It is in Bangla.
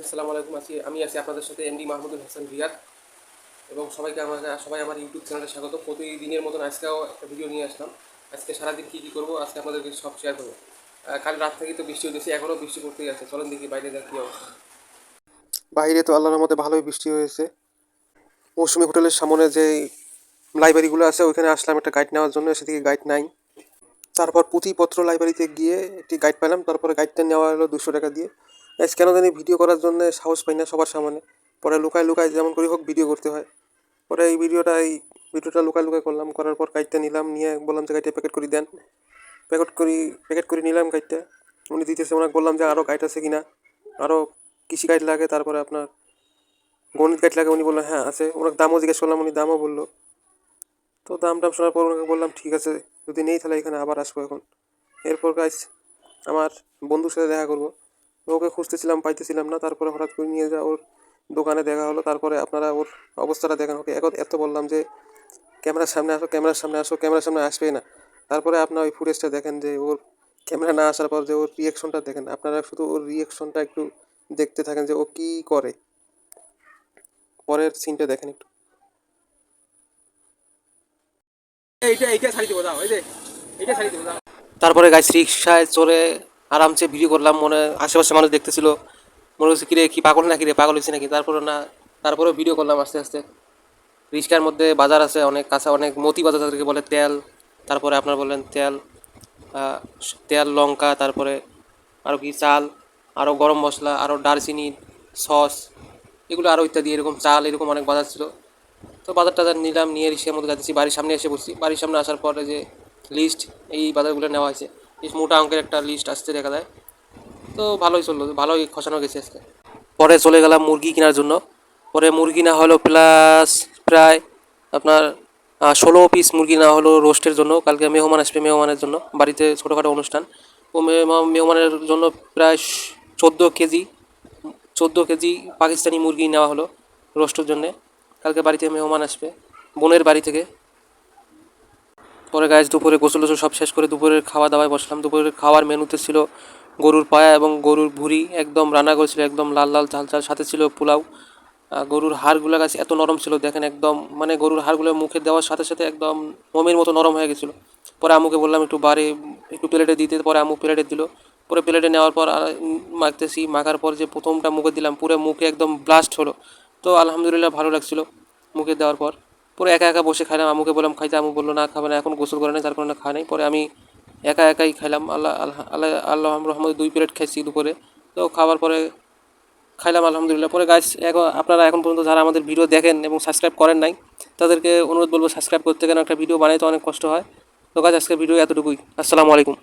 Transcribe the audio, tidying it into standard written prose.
আসসালামু আলাইকুম। আমি আছি আপনাদের সাথে এমডি মাহমুদুল হাসান রিয়াদ, এবং সবাই আমার ইউটিউব চ্যানেলে স্বাগত। প্রতিদিনের মতন আজকেও একটা ভিডিও নিয়ে আসলাম। আজকে সারাদিন কী কী করবো আজকে আপনাদেরকে সব শেয়ার করবো। কাল রাত থেকেই তো বৃষ্টি হতেছে, এখনও বৃষ্টি পড়তেই আছে। চলেন দেখি বাইরে কী অবস্থা। বাইরে তো আল্লাহর মধ্যে ভালোই বৃষ্টি হয়েছে। মৌসুমী হোটেলের সামনে যে লাইব্রেরিগুলো আছে ওইখানে আসলাম একটা গাইড নেওয়ার জন্য, সেদিকে গাইড নাই। তারপর পুঁথিপত্র লাইব্রেরিতে গিয়ে একটি গাইড পেলাম, তারপরে গাইডটা নেওয়া হলো 200 টাকা দিয়ে। কেন জানি ভিডিও করার জন্য সাহস পাই না সবার সামনে, পরে লুকায় লুকায় যেমন করে হোক ভিডিও করতে হয়। পরে এই ভিডিওটা লুকায় লুকায় করলাম, করার পর গাইডটা নিলাম, নিয়ে বললাম যে গাইডটা প্যাকেট করে দেন। প্যাকেট করে নিলাম গাইডটা। উনি দিতেছে, ওনাকে বললাম যে আরও গাইড আছে কিনা, আরও কৃষি গাইড লাগে, তারপরে আপনার গণিত গাইড লাগে। উনি বললেন হ্যাঁ আছে। ওনাকে দামও জিজ্ঞেস করলাম, উনি দামও বললো। তো দাম টাম শোনার পর ওনাকে বললাম ঠিক আছে, যদি নেই তাহলে এখানে আবার আসবো এখন। এরপর গাইজ আমার বন্ধুর সাথে দেখা করবো। ওকে খুঁজতেছিলাম, পাইতেছিলাম না, তারপরে হঠাৎ করে নিয়ে যা ওর দোকানে দেখা হলো। তারপরে আপনারা ওর অবস্থাটা দেখেন। ওকে এত বললাম যে ক্যামেরার সামনে আসো, ক্যামেরার সামনে আসো, ক্যামেরার সামনে আসবেই না। তারপরে আপনার ওই ফুটেজটা দেখেন যে ওর ক্যামেরা না আসার পর যে ওর রিয়াকশনটা দেখেন। আপনারা শুধু ওর রিয়াকশনটা একটু দেখতে থাকেন যে ও কী করে। পরের সিনটা দেখেন একটু। তারপরে গাইস রিক্সায় চড়ে আরামসে ভিডিও করলাম। আশেপাশে মানুষ দেখতেছিল, মনে হচ্ছে কিরে কি পাগল নাকি রে, পাগল হয়েছে নাকি। তারপরেও ভিডিও করলাম আস্তে আস্তে। রিক্সার মধ্যে বাজার আছে অনেক কাঁচা, অনেক মতি বাজার, তাদেরকে বলে তেল। তারপরে আপনার বললেন তেল, তেল, লঙ্কা, তারপরে আরও কি চাল, আরও গরম মশলা, আরও দারচিনি, সস, এগুলো আরও ইত্যাদি, এরকম চাল, এরকম অনেক বাজার ছিল। তো বাজার টাজার নিলাম, নিয়ে রিক্সার মধ্যে যাচ্ছি। বাড়ির সামনে এসে বসছি। বাড়ির সামনে আসার পরে যে লিস্ট, এই বাজারগুলো নেওয়া হয়েছে, বেশ মোটা অঙ্কের একটা লিস্ট আসতে দেখা যায়। তো ভালোই চললো, ভালোই খসানো গেছে আজকে। পরে চলে গেলাম মুরগি কেনার জন্য। পরে মুরগি না হলো প্লাস প্রায় আপনার 16 পিস মুরগি না হলো রোস্টের জন্য। কালকে মেহমান আসবে, মেহমানের জন্য বাড়িতে ছোটোখাটো অনুষ্ঠান। ও মেহমানের জন্য প্রায় 14 কেজি 14 কেজি পাকিস্তানি মুরগি নেওয়া হলো রোস্টের জন্যে। কালকে বাড়িতে মেহমান আসবে বোনের বাড়ি থেকে। পরে গাছ দুপুরে গোসল টোসল সব শেষ করে দুপুরের খাওয়া দাওয়ায় বসলাম। দুপুরের খাওয়ার মেনুতে ছিল গরুর পায়া এবং গরুর ভুঁড়ি, একদম রান্না করেছিল, একদম লাল লাল ঝাল ঝাল। সাথে ছিল পোলাও। গরুর হাড়গুলো গাছ এত নরম ছিল দেখেন, একদম মানে গরুর হাড়গুলো মুখে দেওয়ার সাথে সাথে একদম মোমের মতো নরম হয়ে গেছিলো। পরে আম্মুকে বললাম একটু প্লেটে দিতে, পরে আম্মু প্লেটে দিল। পরে প্লেটে নেওয়ার পর মাখতেছি, মাখার পর যে প্রথমটা মুখে দিলাম, পুরো মুখে একদম ব্লাস্ট হলো। তো আলহামদুলিল্লাহ ভালো লাগছিলো মুখে দেওয়ার পর। পরে একা একা বসে খাইলাম। আম্মুকে বললাম খাইতে, আম্মু বললো না খাবে না, এখন গোসল করে নেই, তার কারণে খাওয়া নেই। পরে আমি একা একাই খাইলাম। আল্লাহ আল্লাহ আল্লাহ আল্লাহ রহমতে 2 প্লেট খাইছি দুপুরে। তো খাওয়ার পরে খাইলাম আলহামদুলিল্লাহ। পরে গাইস আপনারা এখন পর্যন্ত যারা আমাদের ভিডিও দেখেন এবং সাবস্ক্রাইব করেন নাই, তাদেরকে অনুরোধ বলবো সাবস্ক্রাইব করতে, কেন একটা ভিডিও বানাইতে অনেক কষ্ট হয়। তো গাইস আজকের ভিডিও এতটুকুই। আসসালামু আলাইকুম।